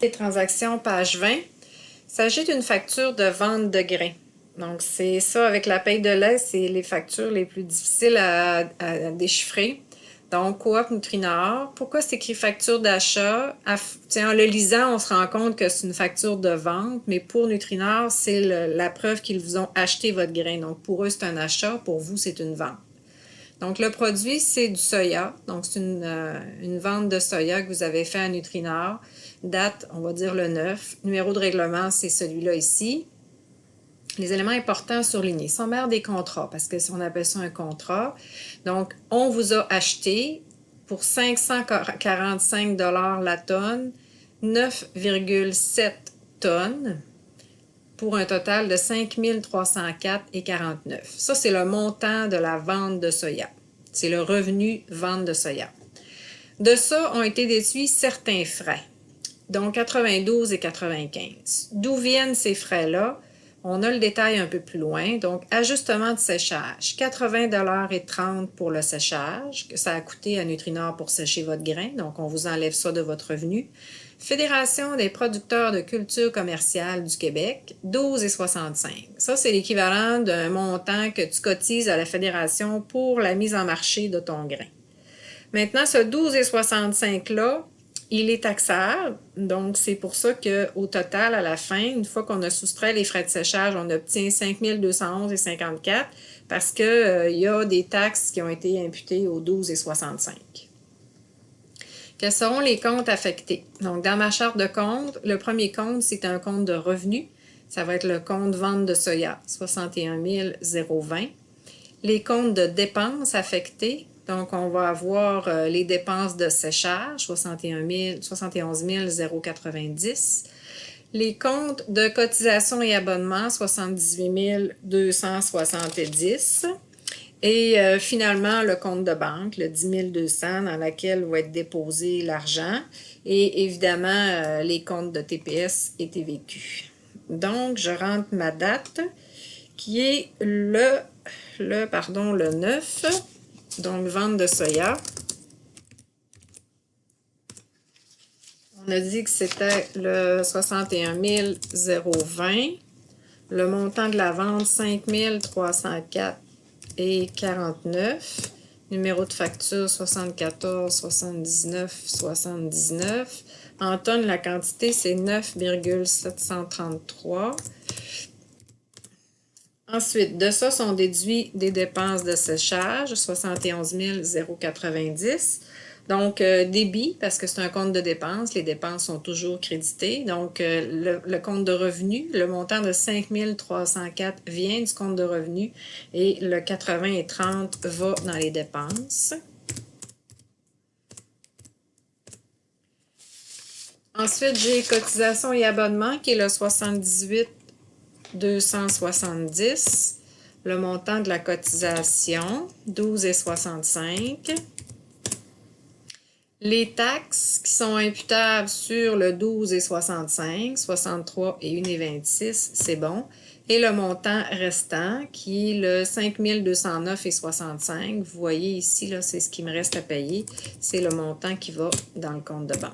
Des transactions, page 20. Il s'agit d'une facture de vente de grains. Donc, c'est ça, avec la paye de lait, c'est les factures les plus difficiles à déchiffrer. Donc, Coop Nutrinor. Pourquoi c'est écrit facture d'achat? En le lisant, on se rend compte que c'est une facture de vente, mais pour Nutrinor, c'est la preuve qu'ils vous ont acheté votre grain. Donc, pour eux, c'est un achat, pour vous, c'est une vente. Donc, le produit, c'est du soya. Donc, c'est une vente de soya que vous avez fait à Nutrinor. Date, on va dire le 9. Numéro de règlement, c'est celui-là ici. Les éléments importants surlignés. Sommaire des contrats, parce que on appelle ça un contrat. Donc, on vous a acheté pour 545 $ la tonne, 9,7 tonnes, pour un total de 5 304,49 $. Ça, c'est le montant de la vente de soya. C'est le revenu vente de soya. De ça ont été déduits certains frais, donc 92 et 95. D'où viennent ces frais-là? On a le détail un peu plus loin. Donc, ajustement de séchage, 80,30 $ pour le séchage, que ça a coûté à Nutrinor pour sécher votre grain. Donc, on vous enlève ça de votre revenu. Fédération des producteurs de culture commerciale du Québec, 12,65 $. Ça, c'est l'équivalent d'un montant que tu cotises à la Fédération pour la mise en marché de ton grain. Maintenant, ce 12,65 $-là, il est taxable, donc c'est pour ça qu'au total, à la fin, une fois qu'on a soustrait les frais de séchage, on obtient 5 211,54 $ parce qu'il y a des taxes qui ont été imputées au 12,65 $. Quels seront les comptes affectés? Donc, dans ma charte de compte, le premier compte, c'est un compte de revenus. Ça va être le compte vente de soya, 61 020. Les comptes de dépenses affectées, donc on va avoir les dépenses de séchage, 71 090. Les comptes de cotisation et abonnement, 78 270. Et finalement, le compte de banque, le 10 200, dans lequel va être déposé l'argent. Et évidemment, les comptes de TPS et TVQ. Donc, je rentre ma date, qui est le 9. Donc, vente de soya. On a dit que c'était le 61 020. Le montant de la vente, 5 304,49. Numéro de facture, 74 79 79. En tonnes, la quantité, c'est 9,733. Ensuite, de ça sont déduits des dépenses de séchage, 71 090. Donc, débit, parce que c'est un compte de dépenses, les dépenses sont toujours créditées. Donc, le compte de revenus, le montant de 5 304 vient du compte de revenus et le 80 et 30 va dans les dépenses. Ensuite, j'ai cotisation et abonnement qui est le 78 270. Le montant de la cotisation, 12,65. Les taxes qui sont imputables sur le 12,65, 63 et 1,26, c'est bon. Et le montant restant, qui est le 5 209,65. Vous voyez ici, là, c'est ce qui me reste à payer. C'est le montant qui va dans le compte de banque.